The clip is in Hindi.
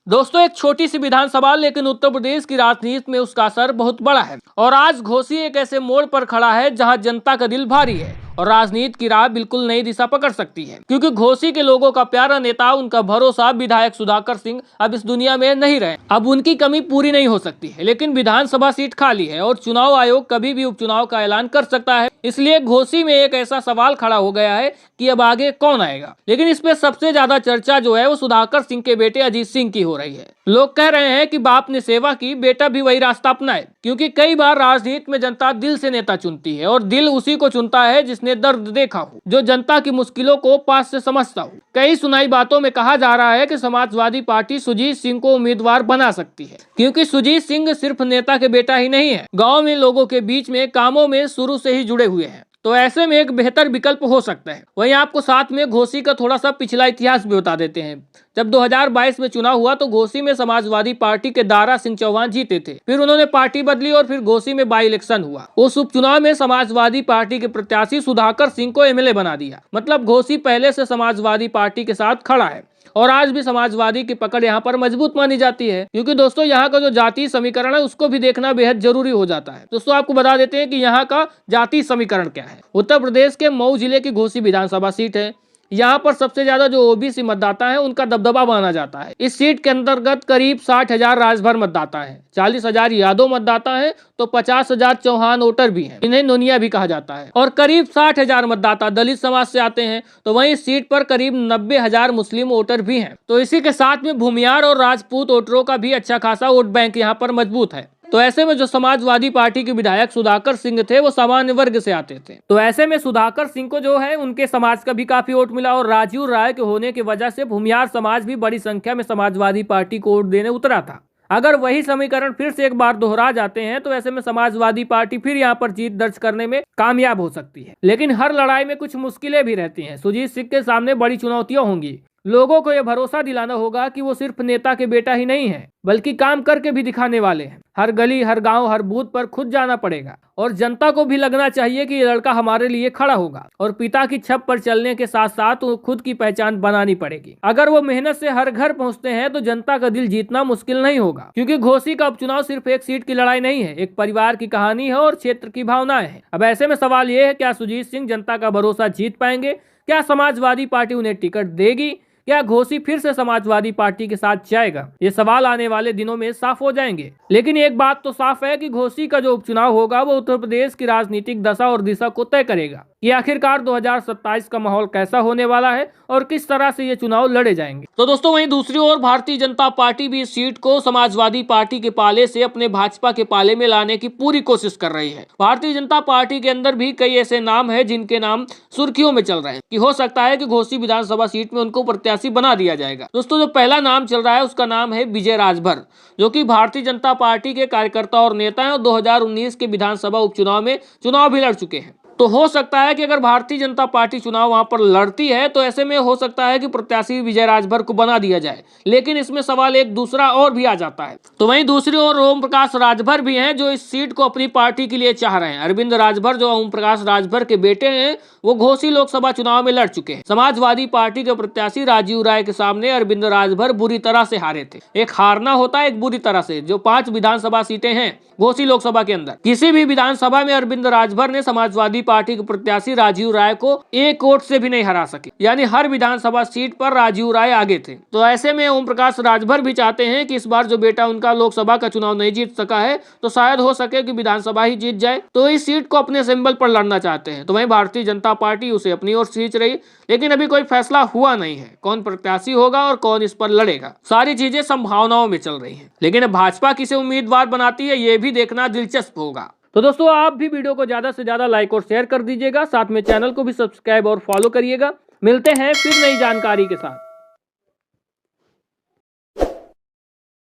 दोस्तों, एक छोटी सी विधानसभा लेकिन उत्तर प्रदेश की राजनीति में उसका असर बहुत बड़ा है। और आज घोसी एक ऐसे मोड़ पर खड़ा है जहां जनता का दिल भारी है और राजनीति की राह बिल्कुल नई दिशा पकड़ सकती है, क्योंकि घोसी के लोगों का प्यारा नेता, उनका भरोसा विधायक सुधाकर सिंह अब इस दुनिया में नहीं रहे। अब उनकी कमी पूरी नहीं हो सकती है, लेकिन विधानसभा सीट खाली है और चुनाव आयोग कभी भी उपचुनाव का ऐलान कर सकता है। इसलिए घोसी में एक ऐसा सवाल खड़ा हो गया है कि अब आगे कौन आएगा। लेकिन इस पे सबसे ज्यादा चर्चा जो है वो सुधाकर सिंह के बेटे अजीत सिंह की हो रही है। लोग कह रहे हैं कि बाप ने सेवा की, बेटा भी वही रास्ता अपनाए, क्योंकि कई बार राजनीति में जनता दिल से नेता चुनती है और दिल उसी को चुनता है जिसने दर्द देखा हो, जो जनता की मुश्किलों को पास से समझता हो। कई सुनाई बातों में कहा जा रहा है कि समाजवादी पार्टी सुजीत सिंह को उम्मीदवार बना सकती है, क्योंकि सुजीत सिंह सिर्फ नेता के बेटा ही नहीं है, गाँव में लोगों के बीच में कामों में शुरू से ही जुड़े हुए हैं। तो ऐसे में एक बेहतर विकल्प हो सकता है। वहीं आपको साथ में घोसी का थोड़ा सा पिछला इतिहास भी बता देते हैं। जब 2022 में चुनाव हुआ तो घोसी में समाजवादी पार्टी के दारा सिंह चौहान जीते थे। फिर उन्होंने पार्टी बदली और फिर घोसी में बाई इलेक्शन हुआ। उस उपचुनाव में समाजवादी पार्टी के प्रत्याशी सुधाकर सिंह को एमएलए बना दिया। मतलब घोसी पहले से समाजवादी पार्टी के साथ खड़ा है और आज भी समाजवादी की पकड़ यहाँ पर मजबूत मानी जाती है, क्योंकि दोस्तों यहाँ का जो जाति समीकरण है उसको भी देखना बेहद जरूरी हो जाता है। दोस्तों, आपको बता देते हैं कि यहाँ का जाति समीकरण क्या है। उत्तर प्रदेश के मऊ जिले की घोसी विधानसभा सीट है। यहाँ पर सबसे ज्यादा जो ओबीसी मतदाता है उनका दबदबा माना जाता है। इस सीट के अंतर्गत करीब 60,000 राजभर मतदाता है, 40,000 यादव मतदाता है, तो 50,000 चौहान वोटर भी हैं, इन्हें नोनिया भी कहा जाता है। और करीब 60,000 मतदाता दलित समाज से आते हैं, तो वहीं इस सीट पर करीब 90,000 मुस्लिम वोटर भी हैं। तो इसी के साथ में भूमियार और राजपूत वोटरों का भी अच्छा खासा वोट बैंक यहाँ पर मजबूत है। तो ऐसे में जो समाजवादी पार्टी के विधायक सुधाकर सिंह थे वो सामान्य वर्ग से आते थे। तो ऐसे में सुधाकर सिंह को जो है उनके समाज का भी काफी वोट मिला और राजीव राय के होने की वजह से भूमियार समाज भी बड़ी संख्या में समाजवादी पार्टी को वोट देने उतरा था। अगर वही समीकरण फिर से एक बार दोहरा जाते हैं तो ऐसे में समाजवादी पार्टी फिर यहाँ पर जीत दर्ज करने में कामयाब हो सकती है। लेकिन हर लड़ाई में कुछ मुश्किलें भी रहती हैं। सुजीत सिंह के सामने बड़ी चुनौतियां होंगी। लोगों को यह भरोसा दिलाना होगा कि वो सिर्फ नेता के बेटा ही नहीं है, बल्कि काम करके भी दिखाने वाले हैं। हर गली, हर गांव, हर बूथ पर खुद जाना पड़ेगा और जनता को भी लगना चाहिए कि ये लड़का हमारे लिए खड़ा होगा। और पिता की छप पर चलने के साथ साथ वो खुद की पहचान बनानी पड़ेगी। अगर वो मेहनत से हर घर पहुंचते हैं तो जनता का दिल जीतना मुश्किल नहीं होगा, क्योंकि घोसी का उपचुनाव सिर्फ एक सीट की लड़ाई नहीं है, एक परिवार की कहानी है और क्षेत्र की भावनाएं हैं। अब ऐसे में सवाल ये है, क्या सुजीत सिंह जनता का भरोसा जीत पाएंगे? क्या समाजवादी पार्टी उन्हें टिकट देगी? क्या घोसी फिर से समाजवादी पार्टी के साथ जाएगा? ये सवाल आने वाले दिनों में साफ हो जाएंगे। लेकिन एक बात तो साफ है कि घोसी का जो उपचुनाव होगा वो उत्तर प्रदेश की राजनीतिक दशा और दिशा को तय करेगा कि आखिरकार 2027 का माहौल कैसा होने वाला है और किस तरह से ये चुनाव लड़े जाएंगे। तो दोस्तों, वहीं दूसरी ओर भारतीय जनता पार्टी भी इस सीट को समाजवादी पार्टी के पाले से अपने भाजपा के पाले में लाने की पूरी कोशिश कर रही है। भारतीय जनता पार्टी के अंदर भी कई ऐसे नाम है जिनके नाम सुर्खियों में चल रहे हैं कि हो सकता है कि घोसी विधानसभा सीट में उनको प्रत्याशी बना दिया जाएगा। दोस्तों, जो पहला नाम चल रहा है उसका नाम है विजय राजभर, जो कि भारतीय जनता पार्टी के कार्यकर्ता और नेता हैं और 2019 के विधानसभा उपचुनाव में चुनाव भी लड़ चुके हैं। तो हो सकता है कि अगर भारतीय जनता पार्टी चुनाव वहां पर लड़ती है तो ऐसे में हो सकता है कि प्रत्याशी विजय राजभर को बना दिया जाए। लेकिन इसमें सवाल एक दूसरा और भी आ जाता है। तो वहीं दूसरी ओर ओम प्रकाश राजभर भी हैं, जो इस सीट को अपनी पार्टी के लिए चाह रहे हैं। अरविंद राजभर, जो ओम प्रकाश राजभर के बेटे हैं, वो घोसी लोकसभा चुनाव में लड़ चुके हैं। समाजवादी पार्टी के प्रत्याशी राजीव राय के सामने अरविंद राजभर बुरी तरह से हारे थे। एक हारना होता है एक बुरी तरह से। जो 5 विधानसभा सीटें हैं घोसी लोकसभा के अंदर, किसी भी विधानसभा में अरविंद राजभर ने समाजवादी पार्टी के प्रत्याशी राजीव राय को 1 वोट से भी नहीं हरा सके, यानी हर विधानसभा सीट पर राजीव राय आगे थे। तो ऐसे में ओम प्रकाश राजभर भी चाहते हैं कि इस बार जो बेटा उनका लोकसभा का चुनाव नहीं जीत सका है तो शायद हो सके कि विधानसभा ही जीत जाए। तो इस सीट को अपने सिंबल पर लड़ना चाहते हैं। तो वहीं भारतीय जनता पार्टी उसे अपनी ओर खींच रही, लेकिन अभी कोई फैसला हुआ नहीं है कौन प्रत्याशी होगा और कौन इस पर लड़ेगा। सारी चीजें संभावनाओं में चल रही है। लेकिन अब भाजपा किसे उम्मीदवार बनाती है ये भी देखना दिलचस्प होगा। तो दोस्तों, आप भी वीडियो को ज्यादा से ज्यादा लाइक और शेयर कर दीजिएगा। साथ में चैनल को भी सब्सक्राइब और फॉलो करिएगा। मिलते हैं फिर नई जानकारी के साथ।